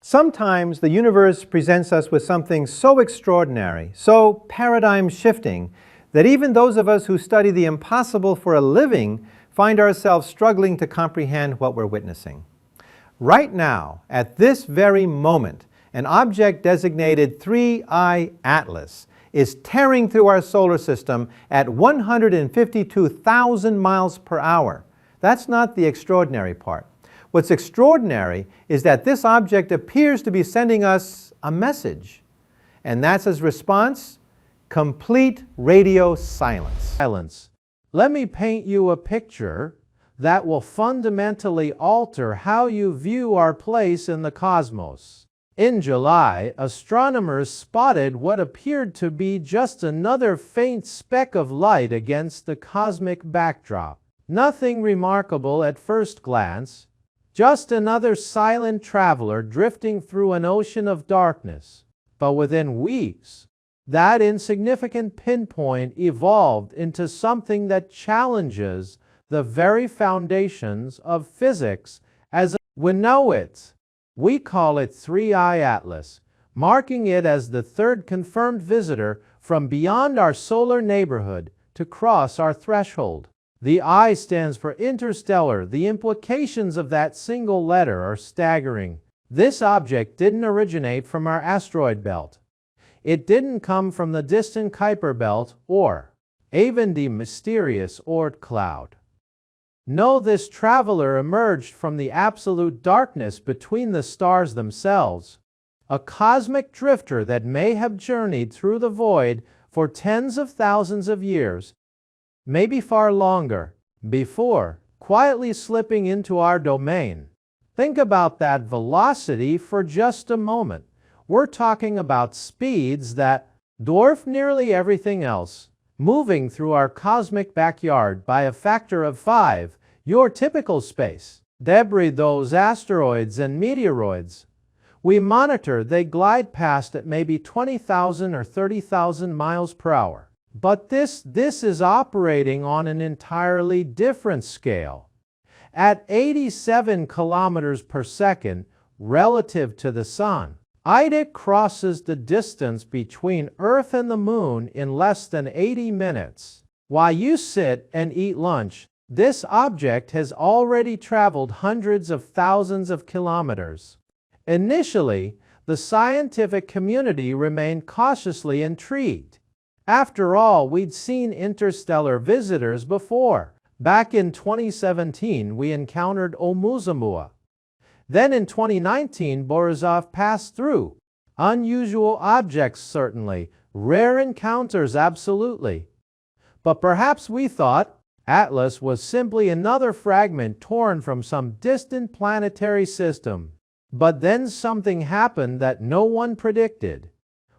Sometimes the universe presents us with something so extraordinary, so paradigm-shifting, that even those of us who study the impossible for a living find ourselves struggling to comprehend what we're witnessing. Right now, at this very moment, an object designated 3I Atlas is tearing through our solar system at 152,000 miles per hour. That's not the extraordinary part. What's extraordinary is that this object appears to be sending us a message. And that's its response: complete radio silence. Let me paint you a picture that will fundamentally alter how you view our place in the cosmos. In July, astronomers spotted what appeared to be just another faint speck of light against the cosmic backdrop. Nothing remarkable at first glance, just another silent traveler drifting through an ocean of darkness. But within weeks, that insignificant pinpoint evolved into something that challenges the very foundations of physics as we know it. We call it 3I Atlas, marking it as the third confirmed visitor from beyond our solar neighborhood to cross our threshold. The I stands for Interstellar. The implications of that single letter are staggering. This object didn't originate from our asteroid belt. It didn't come from the distant Kuiper belt or even the mysterious Oort cloud. No, this traveler emerged from the absolute darkness between the stars themselves, a cosmic drifter that may have journeyed through the void for tens of thousands of years, maybe far longer, before quietly slipping into our domain. Think about that velocity for just a moment. We're talking about speeds that dwarf nearly everything else, moving through our cosmic backyard by a factor of 5, your typical space debris, those asteroids and meteoroids we monitor, they glide past at maybe 20,000 or 30,000 miles per hour. But this is operating on an entirely different scale. At 87 kilometers per second relative to the Sun, it crosses the distance between Earth and the Moon in less than 80 minutes. While you sit and eat lunch, this object has already traveled hundreds of thousands of kilometers. Initially, the scientific community remained cautiously intrigued. After all, we'd seen interstellar visitors before. Back in 2017, we encountered Oumuamua. Then in 2019, Borisov passed through. Unusual objects, certainly. Rare encounters, absolutely. But perhaps we thought Atlas was simply another fragment torn from some distant planetary system. But then something happened that no one predicted.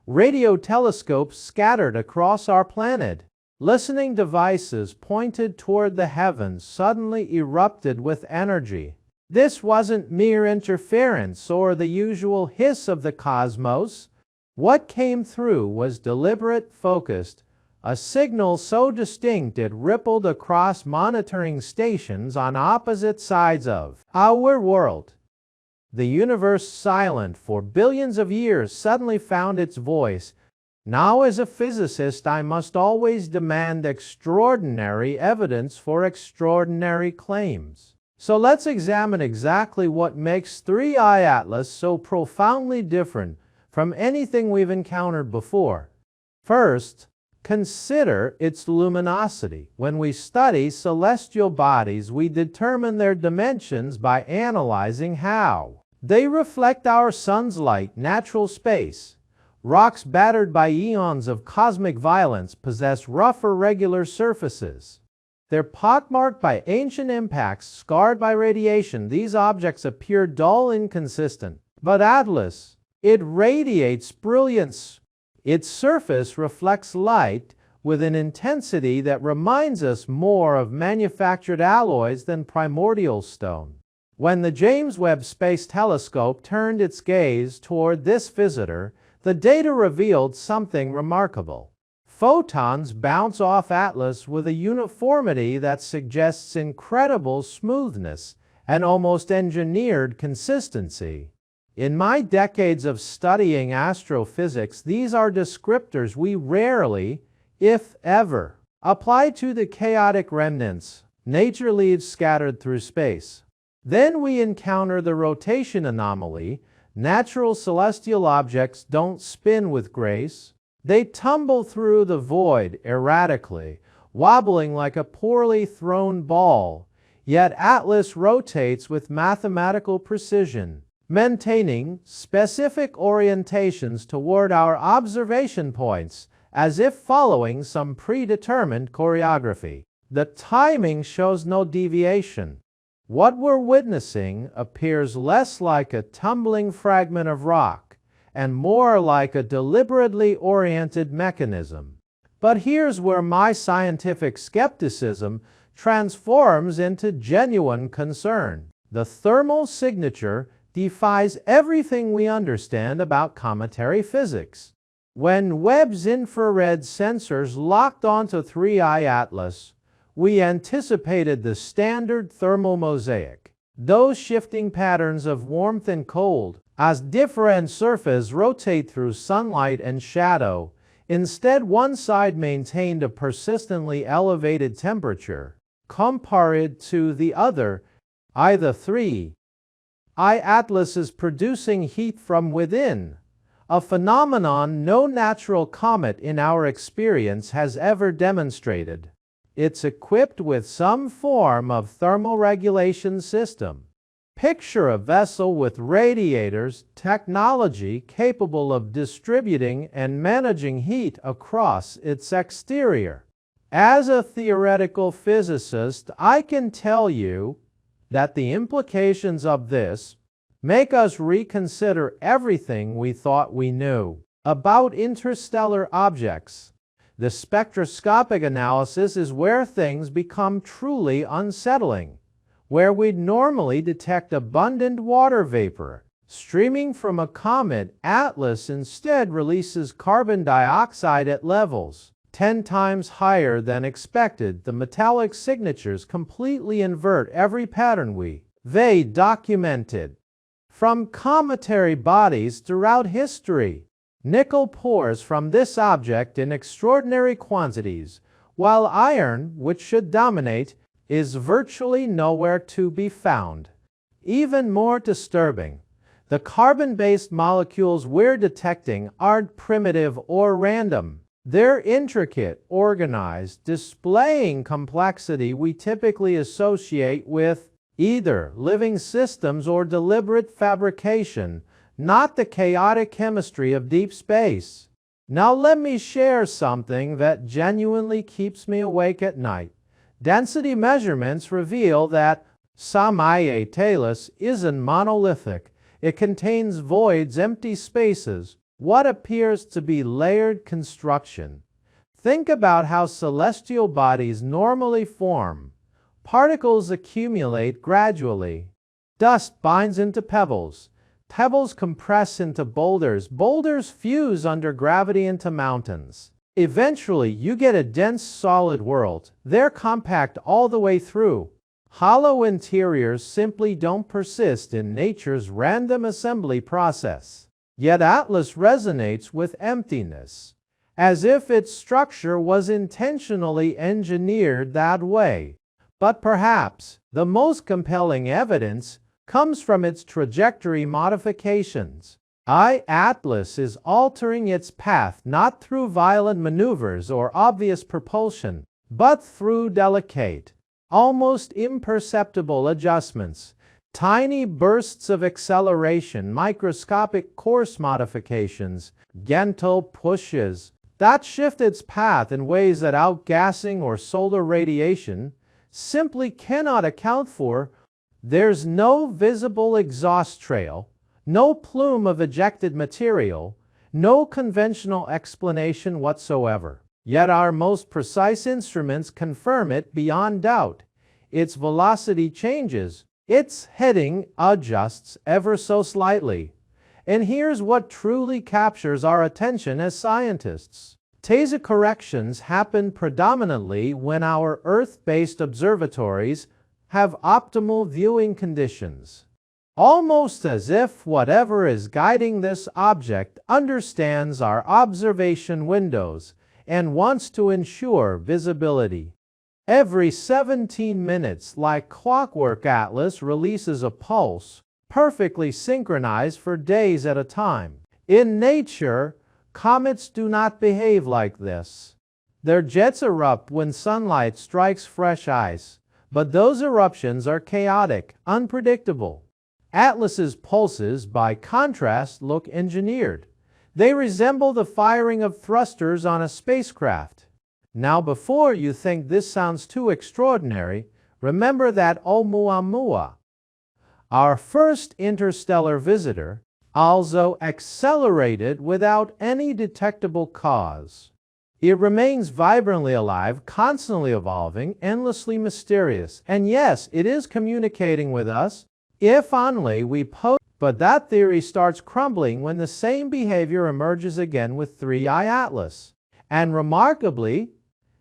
Radio telescopes scattered across our planet. Listening devices pointed toward the heavens suddenly erupted with energy. This wasn't mere interference or the usual hiss of the cosmos. What came through was deliberate, focused, a signal so distinct it rippled across monitoring stations on opposite sides of our world. The universe, silent for billions of years, suddenly found its voice. Now, as a physicist, I must always demand extraordinary evidence for extraordinary claims. So let's examine exactly what makes 3I Atlas so profoundly different from anything we've encountered before. First, consider its luminosity. When we study celestial bodies, we determine their dimensions by analyzing how they reflect our sun's light. Natural space. Rocks battered by eons of cosmic violence possess rough, irregular surfaces. They're pockmarked by ancient impacts, scarred by radiation. These objects appear dull, inconsistent. But Atlas, it radiates brilliance. Its surface reflects light with an intensity that reminds us more of manufactured alloys than primordial stone. When the James Webb Space Telescope turned its gaze toward this visitor, the data revealed something remarkable. Photons bounce off Atlas with a uniformity that suggests incredible smoothness and almost engineered consistency. In my decades of studying astrophysics, these are descriptors we rarely, if ever, apply to the chaotic remnants nature leaves scattered through space. Then we encounter the rotation anomaly. Natural celestial objects don't spin with grace. They tumble through the void erratically, wobbling like a poorly thrown ball. Yet Atlas rotates with mathematical precision, maintaining specific orientations toward our observation points, as if following some predetermined choreography. The timing shows no deviation. What we're witnessing appears less like a tumbling fragment of rock and more like a deliberately oriented mechanism. But here's where my scientific skepticism transforms into genuine concern. The thermal signature defies everything we understand about cometary physics. When Webb's infrared sensors locked onto 3I Atlas, we anticipated the standard thermal mosaic, those shifting patterns of warmth and cold as different surfaces rotate through sunlight and shadow. Instead, one side maintained a persistently elevated temperature compared to the other. The 3I Atlas is producing heat from within, a phenomenon no natural comet in our experience has ever demonstrated. It's equipped with some form of thermal regulation system. Picture a vessel with radiators, technology capable of distributing and managing heat across its exterior. As a theoretical physicist, I can tell you that the implications of this make us reconsider everything we thought we knew about interstellar objects. The spectroscopic analysis is where things become truly unsettling. Where we'd normally detect abundant water vapor streaming from a comet, Atlas instead releases carbon dioxide at levels 10 times higher than expected. The metallic signatures completely invert every pattern they documented. From cometary bodies throughout history, nickel pours from this object in extraordinary quantities, while iron, which should dominate, is virtually nowhere to be found. Even more disturbing, the carbon-based molecules we're detecting aren't primitive or random. They're intricate, organized, displaying complexity we typically associate with either living systems or deliberate fabrication, not the chaotic chemistry of deep space. Now let me share something that genuinely keeps me awake at night. Density measurements reveal that Atlas isn't monolithic. It contains voids, empty spaces, what appears to be layered construction. Think about how celestial bodies normally form. Particles accumulate gradually. Dust binds into pebbles. Pebbles compress into boulders. Boulders fuse under gravity into mountains. Eventually, you get a dense solid world. They're compact all the way through. Hollow interiors simply don't persist in nature's random assembly process. Yet Atlas resonates with emptiness, as if its structure was intentionally engineered that way. But perhaps the most compelling evidence comes from its trajectory modifications. Atlas is altering its path not through violent maneuvers or obvious propulsion, but through delicate, almost imperceptible adjustments, tiny bursts of acceleration, microscopic course modifications, gentle pushes that shift its path in ways that outgassing or solar radiation simply cannot account for. There's no visible exhaust trail, no plume of ejected material, no conventional explanation whatsoever. Yet our most precise instruments confirm it beyond doubt. Its velocity changes, its heading adjusts ever so slightly. And here's what truly captures our attention as scientists. These corrections happen predominantly when our Earth-based observatories have optimal viewing conditions. almost as if whatever is guiding this object understands our observation windows and wants to ensure visibility. Every 17 minutes, like clockwork, Atlas releases a pulse, perfectly synchronized for days at a time. In nature, comets do not behave like this. Their jets erupt when sunlight strikes fresh ice, but those eruptions are chaotic, unpredictable. Atlas's pulses, by contrast, look engineered. They resemble the firing of thrusters on a spacecraft. Now, before you think this sounds too extraordinary, remember that Oumuamua, our first interstellar visitor, also accelerated without any detectable cause. It remains vibrantly alive, constantly evolving, endlessly mysterious. And yes, it is communicating with us, if only we pose. But that theory starts crumbling when the same behavior emerges again with 3i Atlas. And remarkably,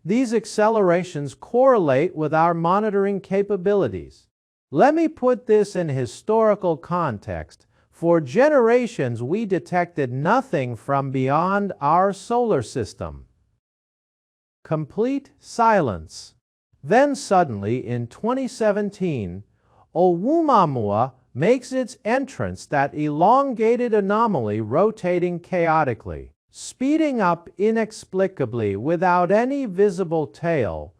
these accelerations correlate with our monitoring capabilities. Let me put this in historical context. For generations, we detected nothing from beyond our solar system. Complete silence. Then suddenly, in 2017, Oumuamua makes its entrance, that elongated anomaly rotating chaotically, speeding up inexplicably without any visible tail.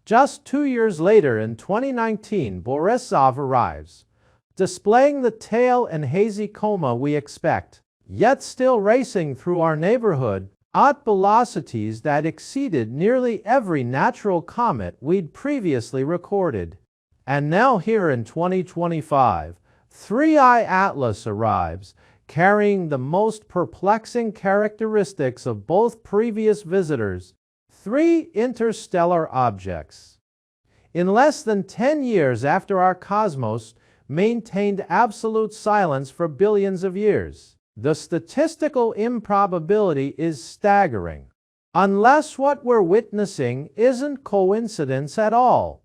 Just 2 years later, in 2019, Borisov arrives, displaying the tail and hazy coma we expect, yet still racing through our neighborhood at velocities that exceeded nearly every natural comet we'd previously recorded. And now here in 2025, 3i Atlas arrives, carrying the most perplexing characteristics of both previous visitors, 3 interstellar objects. In less than 10 years after our cosmos maintained absolute silence for billions of years, the statistical improbability is staggering, unless what we're witnessing isn't coincidence at all.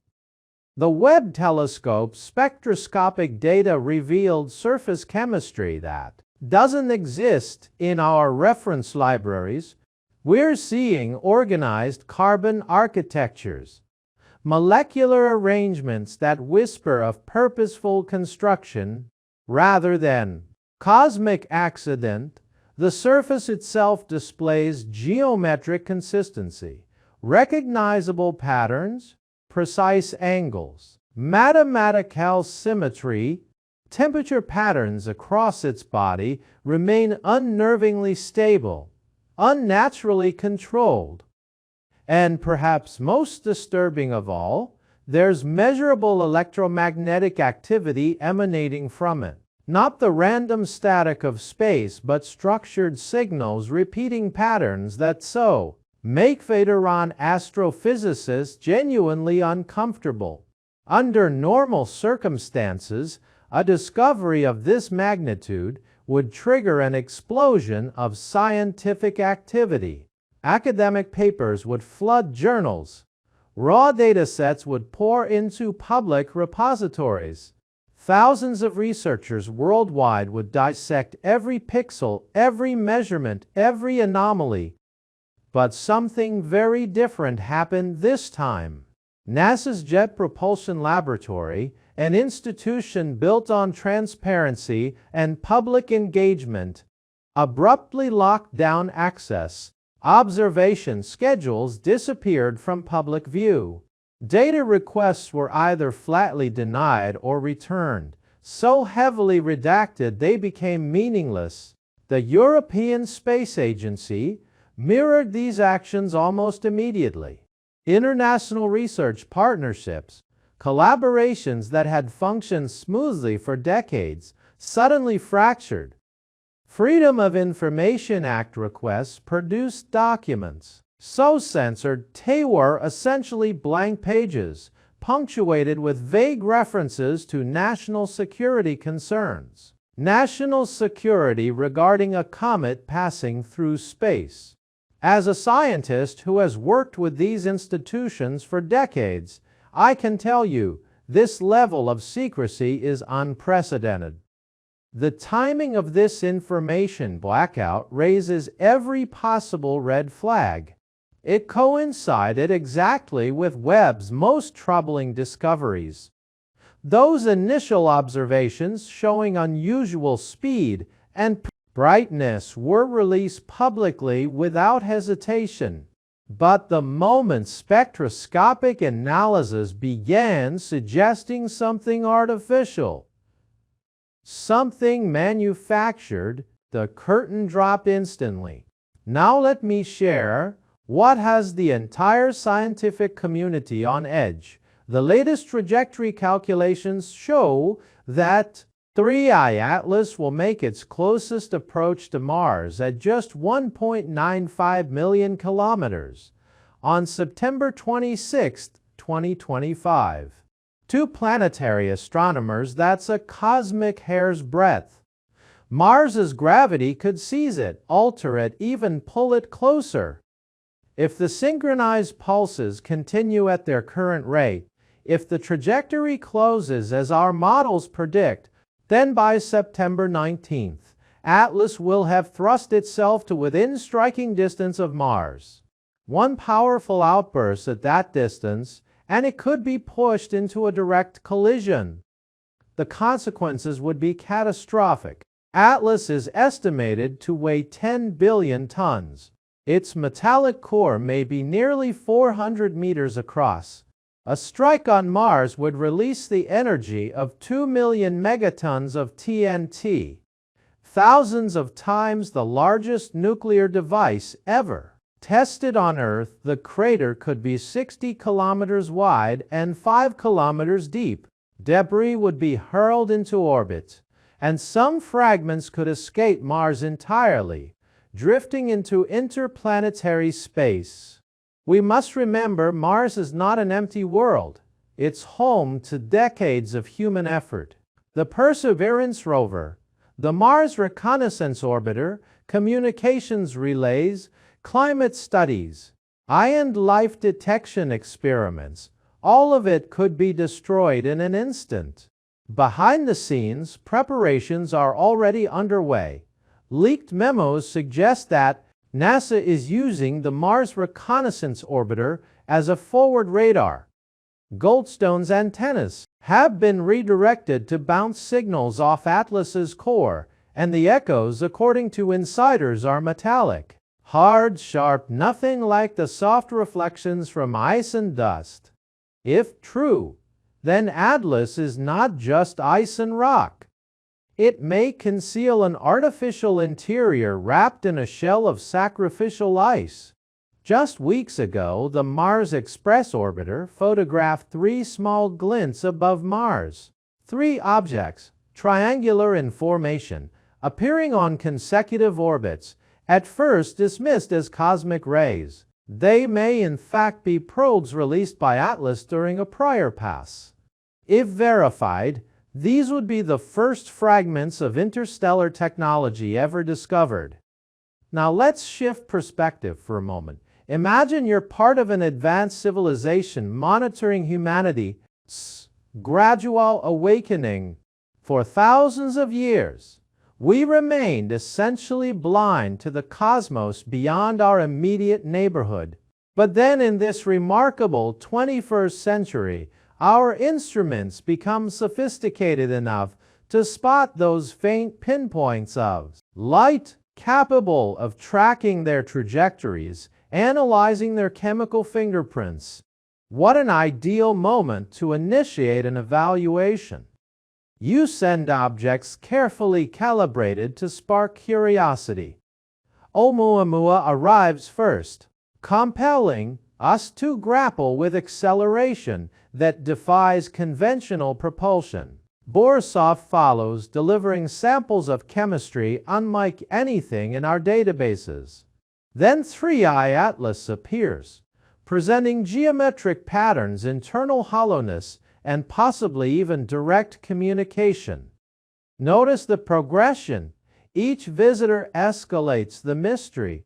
The Webb telescope's spectroscopic data revealed surface chemistry that doesn't exist in our reference libraries. We're seeing organized carbon architectures, molecular arrangements that whisper of purposeful construction rather than cosmic accident. The surface itself displays geometric consistency, recognizable patterns, precise angles, mathematical symmetry. Temperature patterns across its body remain unnervingly stable, unnaturally controlled. And perhaps most disturbing of all, there's measurable electromagnetic activity emanating from it. Not the random static of space, but structured signals repeating patterns that so make veteran astrophysicists genuinely uncomfortable. Under normal circumstances, a discovery of this magnitude would trigger an explosion of scientific activity. Academic papers would flood journals. Raw data sets would pour into public repositories. Thousands of researchers worldwide would dissect every pixel, every measurement, every anomaly. But something very different happened this time. NASA's Jet Propulsion Laboratory, an institution built on transparency and public engagement, abruptly locked down access. Observation schedules disappeared from public view. Data requests were either flatly denied or returned, so heavily redacted they became meaningless. The European Space Agency mirrored these actions almost immediately. International research partnerships, collaborations that had functioned smoothly for decades, suddenly fractured. Freedom of Information Act requests produced documents so censored they were essentially blank pages, punctuated with vague references to national security concerns. National security regarding a comet passing through space. As a scientist who has worked with these institutions for decades, I can tell you, this level of secrecy is unprecedented. The timing of this information blackout raises every possible red flag. It coincided exactly with Webb's most troubling discoveries. Those initial observations showing unusual speed and brightness were released publicly without hesitation. But the moment spectroscopic analysis began suggesting something artificial, something manufactured, the curtain dropped instantly. Now let me share what has the entire scientific community on edge. The latest trajectory calculations show that 3I Atlas will make its closest approach to Mars at just 1.95 million kilometers on September 26, 2025. To planetary astronomers, that's a cosmic hair's breadth. Mars's gravity could seize it, alter it, even pull it closer. If the synchronized pulses continue at their current rate, if the trajectory closes as our models predict, then by September 19th, Atlas will have thrust itself to within striking distance of Mars. One powerful outburst at that distance, and it could be pushed into a direct collision. The consequences would be catastrophic. Atlas is estimated to weigh 10 billion tons. Its metallic core may be nearly 400 meters across. A strike on Mars would release the energy of 2 million megatons of TNT, thousands of times the largest nuclear device ever tested on Earth. The crater could be 60 kilometers wide and 5 kilometers deep. Debris would be hurled into orbit, and some fragments could escape Mars entirely, drifting into interplanetary space. We must remember Mars is not an empty world. It's home to decades of human effort. The Perseverance rover, the Mars Reconnaissance Orbiter, communications relays, climate studies, and life detection experiments, all of it could be destroyed in an instant. Behind the scenes, preparations are already underway. Leaked memos suggest that NASA is using the Mars Reconnaissance Orbiter as a forward radar. Goldstone's antennas have been redirected to bounce signals off Atlas's core, and the echoes, according to insiders, are metallic. Hard, sharp, nothing like the soft reflections from ice and dust. If true, then Atlas is not just ice and rock. It may conceal an artificial interior wrapped in a shell of sacrificial ice. Just weeks ago, the Mars Express orbiter photographed 3 small glints above Mars. 3 objects, triangular in formation, appearing on consecutive orbits, at first dismissed as cosmic rays. They may in fact be probes released by Atlas during a prior pass. If verified, these would be the first fragments of interstellar technology ever discovered. Now let's shift perspective for a moment. Imagine you're part of an advanced civilization monitoring humanity's gradual awakening. For thousands of years, we remained essentially blind to the cosmos beyond our immediate neighborhood. But then in this remarkable 21st century, our instruments become sophisticated enough to spot those faint pinpoints of light, capable of tracking their trajectories, analyzing their chemical fingerprints. What an ideal moment to initiate an evaluation. You send objects carefully calibrated to spark curiosity. Oumuamua arrives first, compelling us to grapple with acceleration that defies conventional propulsion. Borisov follows, delivering samples of chemistry unlike anything in our databases. Then 3I Atlas appears, presenting geometric patterns, internal hollowness, and possibly even direct communication. Notice the progression. Each visitor escalates the mystery.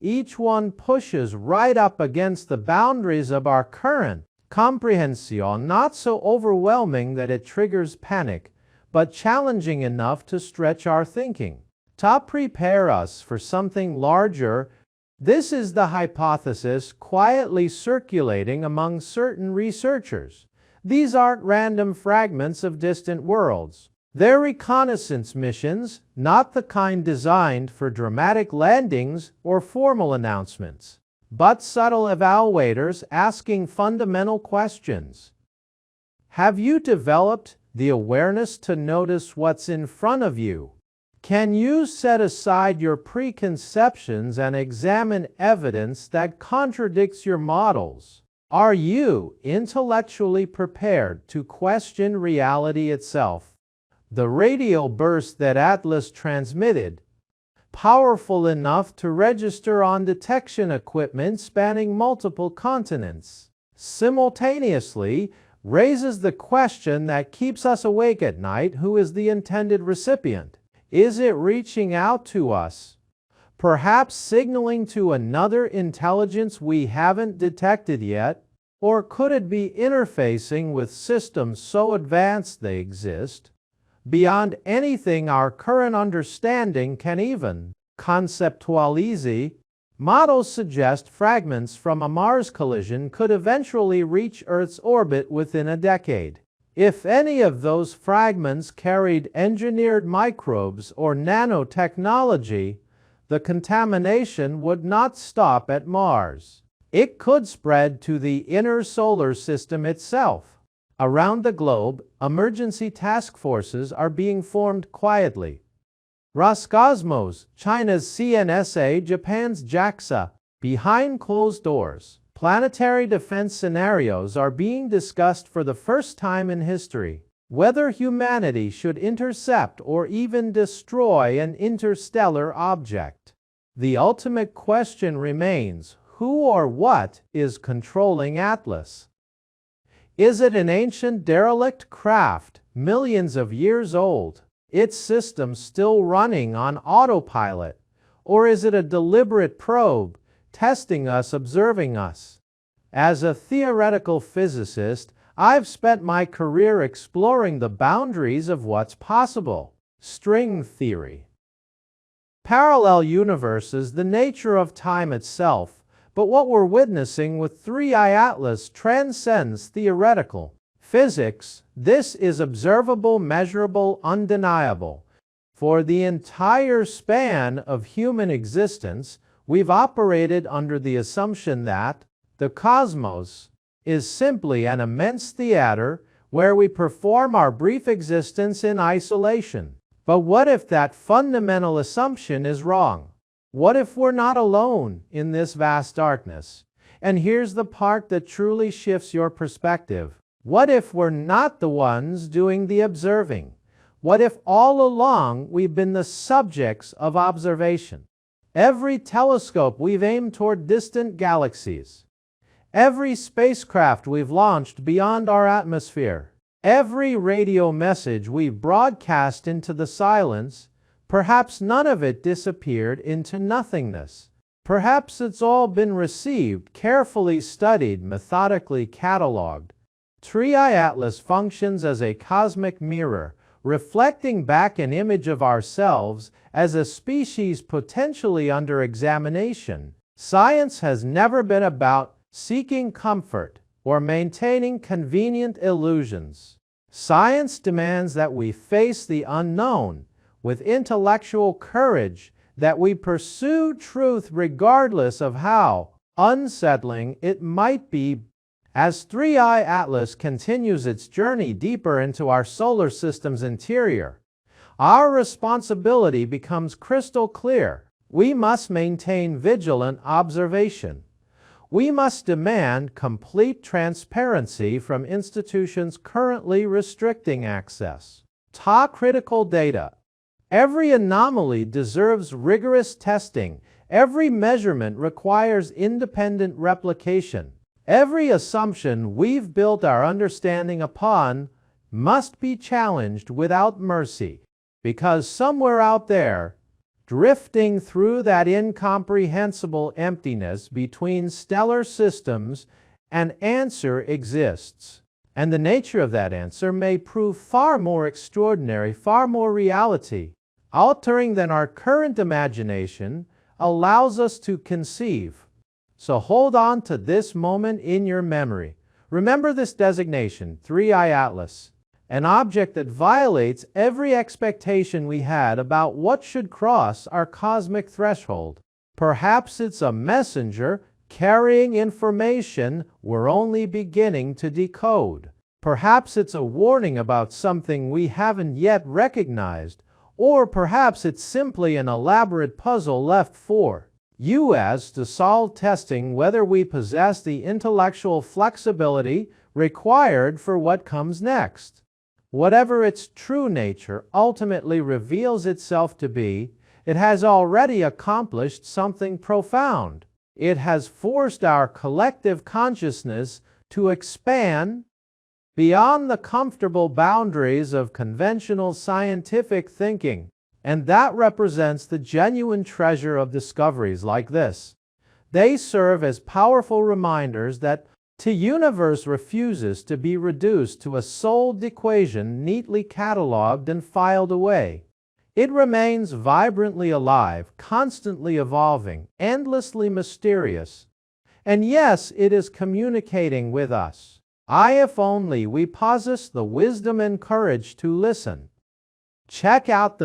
Each one pushes right up against the boundaries of our current comprehension, not so overwhelming that it triggers panic, but challenging enough to stretch our thinking. To prepare us for something larger, this is the hypothesis quietly circulating among certain researchers. These aren't random fragments of distant worlds. They're reconnaissance missions, not the kind designed for dramatic landings or formal announcements, but subtle evaluators asking fundamental questions. Have you developed the awareness to notice what's in front of you? Can you set aside your preconceptions and examine evidence that contradicts your models? Are you intellectually prepared to question reality itself? The radio burst that Atlas transmitted, powerful enough to register on detection equipment spanning multiple continents, simultaneously raises the question that keeps us awake at night: who is the intended recipient? Is it reaching out to us, perhaps signaling to another intelligence we haven't detected yet? Or could it be interfacing with systems so advanced they exist beyond anything our current understanding can even conceptualize? Models suggest fragments from a Mars collision could eventually reach Earth's orbit within a decade. If any of those fragments carried engineered microbes or nanotechnology, the contamination would not stop at Mars. It could spread to the inner solar system itself. Around the globe, emergency task forces are being formed quietly. Roscosmos, China's CNSA, Japan's JAXA, behind closed doors. Planetary defense scenarios are being discussed for the first time in history. Whether humanity should intercept or even destroy an interstellar object. The ultimate question remains: who or what is controlling Atlas? Is it an ancient derelict craft, millions of years old, its systems still running on autopilot? Or is it a deliberate probe, testing us, observing us? As a theoretical physicist, I've spent my career exploring the boundaries of what's possible. String theory. Parallel universes, the nature of time itself, but what we're witnessing with 3I Atlas transcends theoretical physics. This is observable, measurable, undeniable. For the entire span of human existence, we've operated under the assumption that the cosmos is simply an immense theater where we perform our brief existence in isolation. But what if that fundamental assumption is wrong? What if we're not alone in this vast darkness? And here's the part that truly shifts your perspective. What if we're not the ones doing the observing? What if all along we've been the subjects of observation? Every telescope we've aimed toward distant galaxies, every spacecraft we've launched beyond our atmosphere, every radio message we've broadcast into the silence, perhaps none of it disappeared into nothingness. Perhaps it's all been received, carefully studied, methodically cataloged. 3I Atlas functions as a cosmic mirror, reflecting back an image of ourselves as a species potentially under examination. Science has never been about seeking comfort or maintaining convenient illusions. Science demands that we face the unknown with intellectual courage, that we pursue truth regardless of how unsettling it might be. As 3I Atlas continues its journey deeper into our solar system's interior, our responsibility becomes crystal clear. We must maintain vigilant observation. We must demand complete transparency from institutions currently restricting access to critical data. Every anomaly deserves rigorous testing. Every measurement requires independent replication. Every assumption we've built our understanding upon must be challenged without mercy, because somewhere out there, drifting through that incomprehensible emptiness between stellar systems, an answer exists. And the nature of that answer may prove far more extraordinary, far more reality, altering than our current imagination allows us to conceive. So hold on to this moment in your memory. Remember this designation, 3I Atlas, an object that violates every expectation we had about what should cross our cosmic threshold. Perhaps it's a messenger carrying information we're only beginning to decode. Perhaps it's a warning about something we haven't yet recognized, or perhaps it's simply an elaborate puzzle left for you as to solve, testing whether we possess the intellectual flexibility required for what comes next. Whatever its true nature ultimately reveals itself to be, it has already accomplished something profound. It has forced our collective consciousness to expand beyond the comfortable boundaries of conventional scientific thinking. And that represents the genuine treasure of discoveries like this. They serve as powerful reminders that the universe refuses to be reduced to a solved equation neatly cataloged and filed away. It remains vibrantly alive, constantly evolving, endlessly mysterious. And yes, it is communicating with us. If only we possess the wisdom and courage to listen. Check out the